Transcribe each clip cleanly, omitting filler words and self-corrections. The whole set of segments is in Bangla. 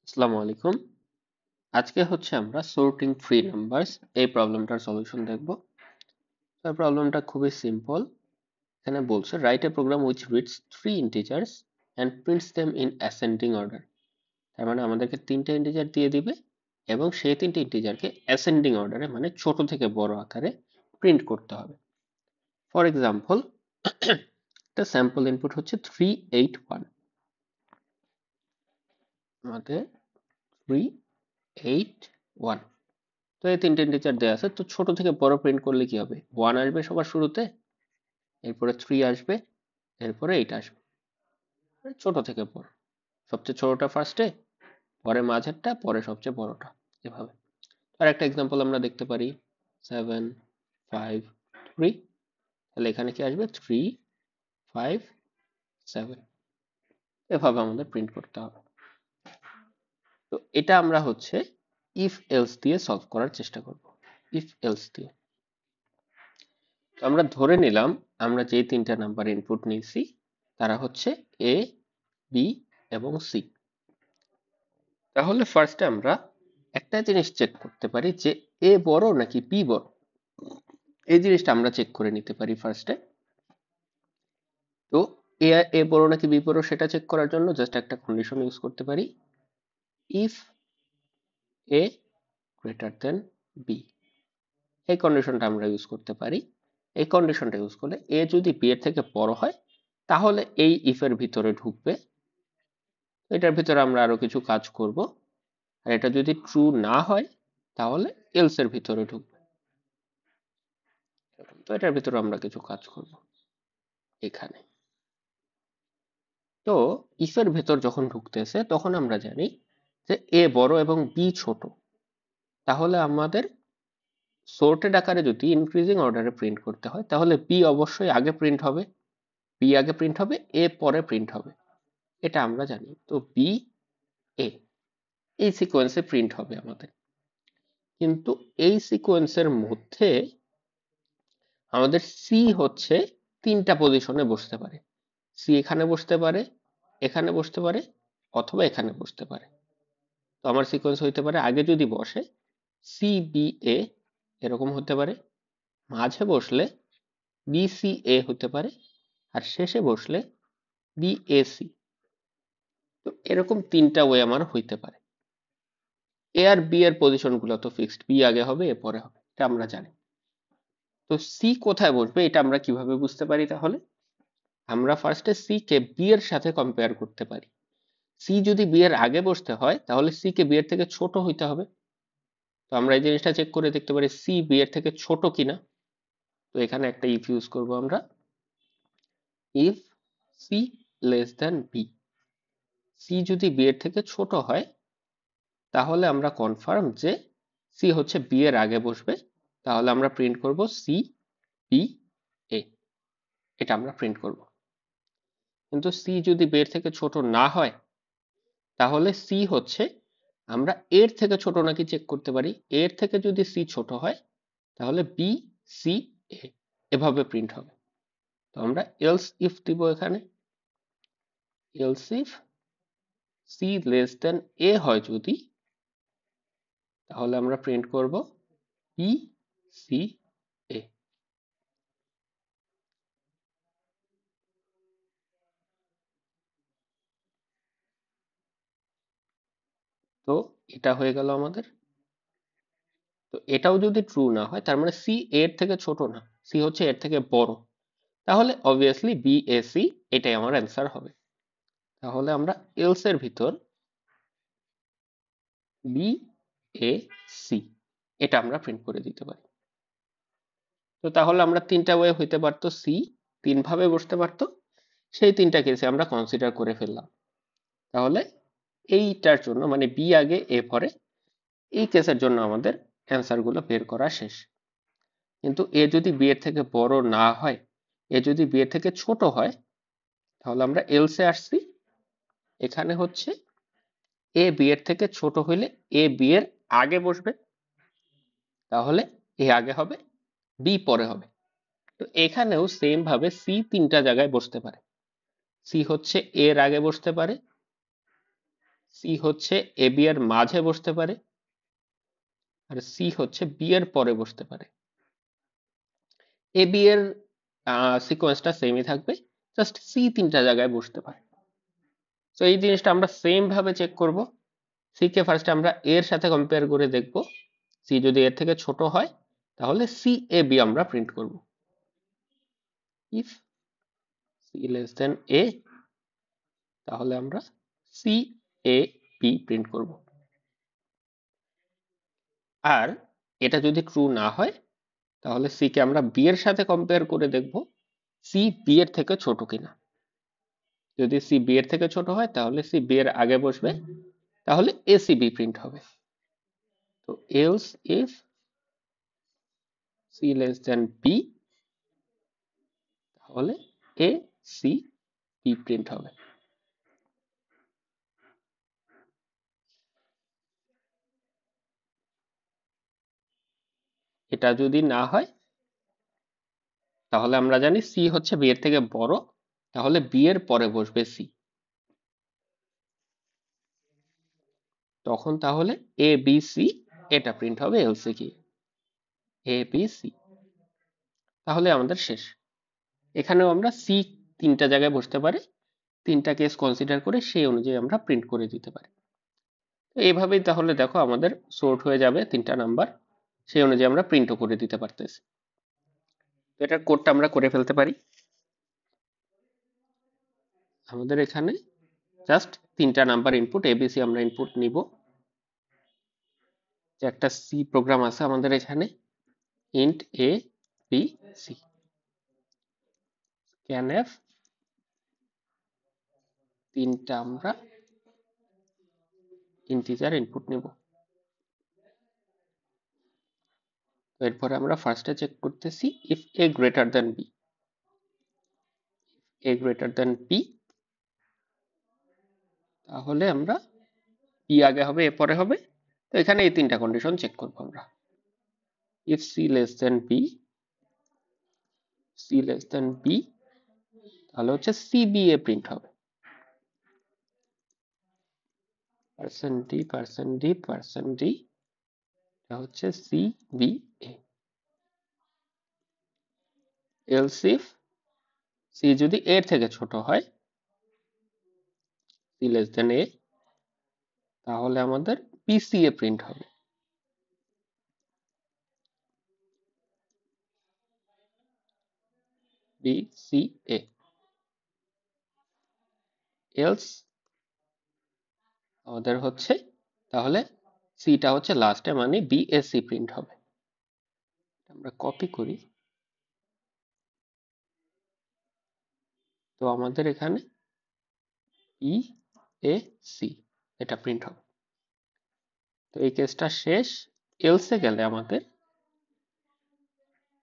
আসসালামু আলাইকুম। আজকে হচ্ছে আমরা সর্টিং থ্রি নাম্বারস এই প্রবলেমটার সলিউশন দেখব। তো প্রবলেমটা খুবই সিম্পল। এখানে বলছে write a program which reads three integers and prints them in ascending order. তার মানে আমাদেরকে তিনটে ইন্টিজার দিয়ে দিবে এবং সেই তিনটে ইন্টিজারকে অ্যাসেন্ডিং অর্ডারে মানে ছোট থেকে বড় আকারে প্রিন্ট করতে হবে। ফর এক্সাম্পল, একটা স্যাম্পল ইনপুট হচ্ছে 381, আমাদের 381। তো এই তিনটে ইন্টিজার দেওয়া আছে, তো ছোট থেকে বড় প্রিন্ট করলে কি হবে? 1 আসবে সবার শুরুতে, এরপরে 3 আসবে, এরপরে 8 আসবে। ছোট থেকে বড়, সবচেয়ে ছোটটা ফার্স্টে, পরে মাঝেরটা, পরে সবচেয়ে বড়টা, এভাবে। আর একটা এক্সাম্পল আমরা দেখতে পারি 7 5 3, তাহলে এখানে কি আসবে? 3 5 7, এভাবে আমাদের প্রিন্ট করতে হবে। তো এটা আমরা হচ্ছে ইফ এলস দিয়ে সলভ করার চেষ্টা করব। ইফ এলস দিয়ে তো আমরা ধরে নিলাম আমরা যে তিনটা নাম্বার ইনপুট নিয়েছি তারা হচ্ছে এ, বি এবং সি। তাহলে ফার্স্টে আমরা একটা জিনিস চেক করতে পারি যে এ বড় নাকি বি বড়। এই জিনিসটা আমরা চেক করে নিতে পারি ফার্স্টে। তো এ এ বড় নাকি বি বড় সেটা চেক করার জন্য জাস্ট একটা কন্ডিশন ইউজ করতে পারি, if A greater than B. এই কন্ডিশনটা আমরা ইউজ করতে পারি। এই কন্ডিশনটা ইউজ করলে এ যদি বি এর থেকে বড় হয় তাহলে এই ইফের ভিতরে ঢুকবে। এটার ভিতরে আমরা আরো কিছু কাজ করব। আর এটা যদি ট্রু না হয় তাহলে এলস এর ভিতরে ঢুকবে। তো এটার ভিতরে আমরা কিছু কাজ করব এখানে। তো ইফের ভেতর যখন ঢুকতেছে তখন আমরা জানি যে এ বড় এবং বি ছোট। তাহলে আমাদের সর্টেড আকারে যদি ইনক্রিজিং অর্ডারে প্রিন্ট করতে হয় তাহলে বি অবশ্যই আগে প্রিন্ট হবে, বি আগে প্রিন্ট হবে, এ পরে প্রিন্ট হবে, এটা আমরা জানি। তো বি এ এই সিকোয়েন্সে প্রিন্ট হবে আমাদের। কিন্তু এই সিকোয়েন্সের মধ্যে আমাদের সি হচ্ছে তিনটা পজিশনে বসতে পারে। সি এখানে বসতে পারে, এখানে বসতে পারে, অথবা এখানে বসতে পারে। তো আমার সিকোয়েন্স হইতে পারে আগে যদি বসে সি বি এ এরকম হতে পারে, মাঝে বসলে বি সি এ হতে পারে, আর শেষে বসলে বি এ সি। তো এরকম তিনটা ওয়ে আমার হইতে পারে। এ আর বি এর পজিশন গুলো তো ফিক্সড, বি আগে হবে এ পরে হবে, এটা আমরা জানি। তো সি কোথায় বসবে এটা আমরা কিভাবে বুঝতে পারি? তাহলে আমরা ফার্স্টে সি কে বি এর সাথে কম্পেয়ার করতে পারি। সি যদি বি এর আগে বসতে হয় তাহলে সি কে বি এর থেকে ছোট হইতে হবে। তো আমরা এই জিনিসটা চেক করে দেখতে পারি সি বি এর থেকে ছোট কিনা। তো এখানে একটা ইফ ইউজ করব আমরা, if C less than B. C যদি বি এর থেকে ছোট হয় তাহলে আমরা কনফার্ম যে সি হচ্ছে বি এর আগে বসবে। তাহলে আমরা প্রিন্ট করব সি বি এ, এটা আমরা প্রিন্ট করব। কিন্তু সি যদি বি এর থেকে ছোট না হয় তাহলে সি হচ্ছে, আমরা এর থেকে ছোট নাকি চেক করতে পারি। এর থেকে যদি সি ছোট হয় তাহলে বি সি এ এভাবে প্রিন্ট হবে। তো আমরা এলস ইফ দিব এখানে, else if C less than a হয় যদি, তাহলে আমরা প্রিন্ট করব বি সি এ। তো এটা হয়ে গেল আমাদের। তো এটাও যদি ট্রু না হয় তার মানে সি এর থেকে ছোট না, সি হচ্ছে এর থেকে বড়, তাহলে অবভিয়াসলি বি এ সি এটাই আমার অ্যান্সার হবে। তাহলে আমরা এলস এর ভিতর বি এ সি এটা আমরা প্রিন্ট করে দিতে পারি। তো তাহলে আমরা তিনটা ওয়ে হইতে পারতো, সি তিন ভাবে বসতে পারতো, সেই তিনটা কেসে আমরা কনসিডার করে ফেললাম। তাহলে এইটার জন্য মানে বি আগে এ পরে, এই কেসের জন্য আমাদের অ্যান্সার গুলো বের করা শেষ। কিন্তু এ যদি বি এর থেকে বড় না হয়, এ যদি বি এর থেকে ছোট হয়, তাহলে আমরা এলসে আসছি। এখানে হচ্ছে এ বি এর থেকে ছোট হইলে এ বি এর আগে বসবে, তাহলে এ আগে হবে, বি পরে হবে। তো এখানেও সেম ভাবে সি তিনটা জায়গায় বসতে পারে। সি হচ্ছে এর আগে বসতে পারে, সি হচ্ছে এ বি এর মাঝে বসতে পারে, আর সি হচ্ছে বি এর পরে বসতে পারে। এ বি এর সিকোয়েন্সটা সেমই থাকবে, জাস্ট সি তিনটা জায়গায় বসতে পারে। তো এই জিনিসটা আমরা সেম ভাবে চেক করব। সি কে ফার্স্টে আমরা এর সাথে কম্পেয়ার করে দেখব। সি যদি এর থেকে ছোট হয় তাহলে সি এ বি আমরা প্রিন্ট করব। ইফ সি লেস দেন এ, তাহলে আমরা সি এ বি প্রিন্ট করব। আর এটা যদি ট্রু না হয় তাহলে সি কে আমরা বি এর সাথে কম্পেয়ার করে দেখব সি বি এর থেকে ছোট কিনা। যদি সি বি এর থেকে ছোট হয় তাহলে সি বি এর আগে বসবে, তাহলে এ সি বি প্রিন্ট হবে। তো else if C less than B, তাহলে এ সি বি প্রিন্ট হবে। এটা যদি না হয় তাহলে আমরা জানি সি হচ্ছে বি এর থেকে বড়, তাহলে বি এর পরে বসবে সি। তখন তাহলে এ বি সি এটা প্রিন্ট হবে এলসে কি এ বি সি। তাহলে আমাদের শেষ। এখানেও আমরা সি তিনটা জায়গায় বসতে পারে, তিনটা কেস কনসিডার করে সেই অনুযায়ী আমরা প্রিন্ট করে দিতে পারি। তো এইভাবেই তাহলে দেখো আমাদের সর্ট হয়ে যাবে তিনটা নাম্বার, সেই অনুযায়ী আমরা প্রিন্টও করে দিতে পারতেছি। তো এটার কোডটা আমরা করে ফেলতে পারি। আমাদের এখানে জাস্ট তিনটা নাম্বার ইনপুট এবিসি আমরা ইনপুট নিব। যে একটা সি প্রোগ্রাম আছে আমাদের এখানে, int A B C, scanf, তিনটা আমরা ইন্টিজার ইনপুট নিব। এরপরে আমরা ফার্স্টে চেক করতেছি if A greater than B, A greater than B, তাহলে আমরা বি আগে হবে এ পরে হবে। তো এখানে এই তিনটা কন্ডিশন চেক করব আমরা। If C less than B, C less than B, তাহলে হচ্ছে সি বি এ প্রিন্ট হবে। Percent D percent D percent D, এটা হচ্ছে C B A. Else if C যদি এর থেকে ছোট হয়, সি লেস দেন এ, তাহলে আমাদের বি সি এ প্রিন্ট হবে। বি সি এ। এলস আমাদের হচ্ছে তাহলে সিটা হচ্ছে লাস্টে, মানে বিএসসি প্রিন্ট হবে। আমরা কপি করি, তো আমাদের এখানে ই এ সি এটা প্রিন্ট হবে। তো এই কেসটা শেষ। এলসে গেলে আমাদের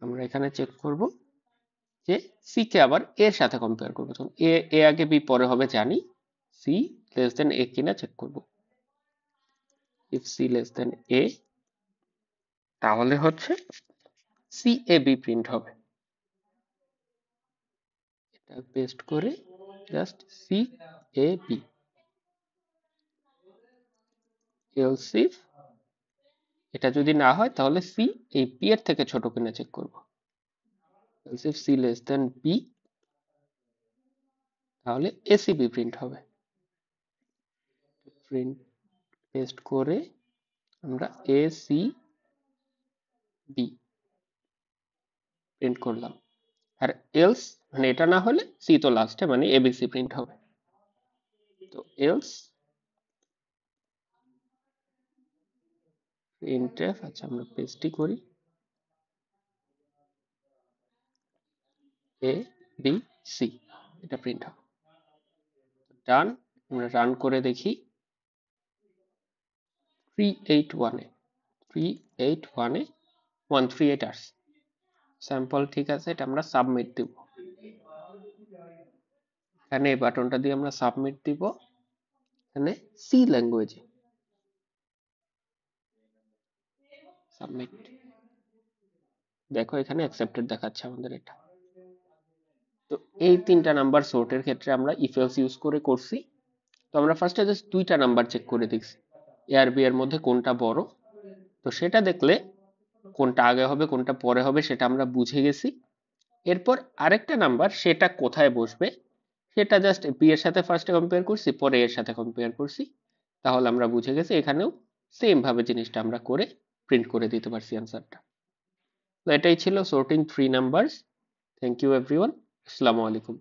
আমরা এখানে চেক করব যে সি কে আবার এর সাথে কম্পেয়ার করবো। তখন এ এ আগে বি পরে হবে জানি, সি লেস দেন এ কিনা চেক করব। ইফ সি লেস দেন এ, তাহলে হচ্ছে সি এ বি প্রিন্ট হবে। এটা পেস্ট করে just C A B. Else if এটা যদি না হয় তাহলে সি এই বি এর থেকে ছোট কিনা চেক করব। Else if C less than B, তাহলে এসি বি প্রিন্ট হবে। প্রিন্ট পেস্ট করে আমরা এ সি বি প্রিন্ট করলাম। আর এলস মানে এটা না হলে সি তো লাস্টে, মানে এবিসি প্রিন্ট হবে। তো এলস প্রিন্টএফ, আচ্ছা আমরা পেস্টই করি, এ বি সি এটা প্রিন্ট হবে। ডান। আমরা রান করে দেখি। 381 এ 381 এ 138 আসছে। স্যাম্পল ঠিক আছে, এটা আমরা সাবমিট দিব। এখানে এই বাটনটা দিয়ে আমরা সাবমিট দিব। এখানে সি ল্যাঙ্গুয়েজে সাবমিট। দেখো এখানে অ্যাকসেপ্টেড দেখাচ্ছে আমাদের এটা। তো এই তিনটা নাম্বার সর্টের ক্ষেত্রে আমরা ইফ এলস ইউজ করে করছি। তো আমরা ফার্স্টে জাস্ট দুইটা নাম্বার চেক করে দেখছি এ আর বি এর মধ্যে কোনটা বড়। তো সেটা দেখলে কোনটা আগে হবে কোনটা পরে হবে সেটা আমরা বুঝে গেছি। এরপর আরেকটা নাম্বার সেটা কোথায় বসবে সেটা জাস্ট বি এর সাথে ফার্স্টে কম্পেয়ার করছি, পরে এর সাথে কম্পেয়ার করছি। তাহলে আমরা বুঝে গেছি এখানেও সেম ভাবে জিনিসটা আমরা করে প্রিন্ট করে দিতে পারছি অ্যান্সারটা। তো এটাই ছিল sorting three numbers. Thank you everyone. আসসালামু আলাইকুম।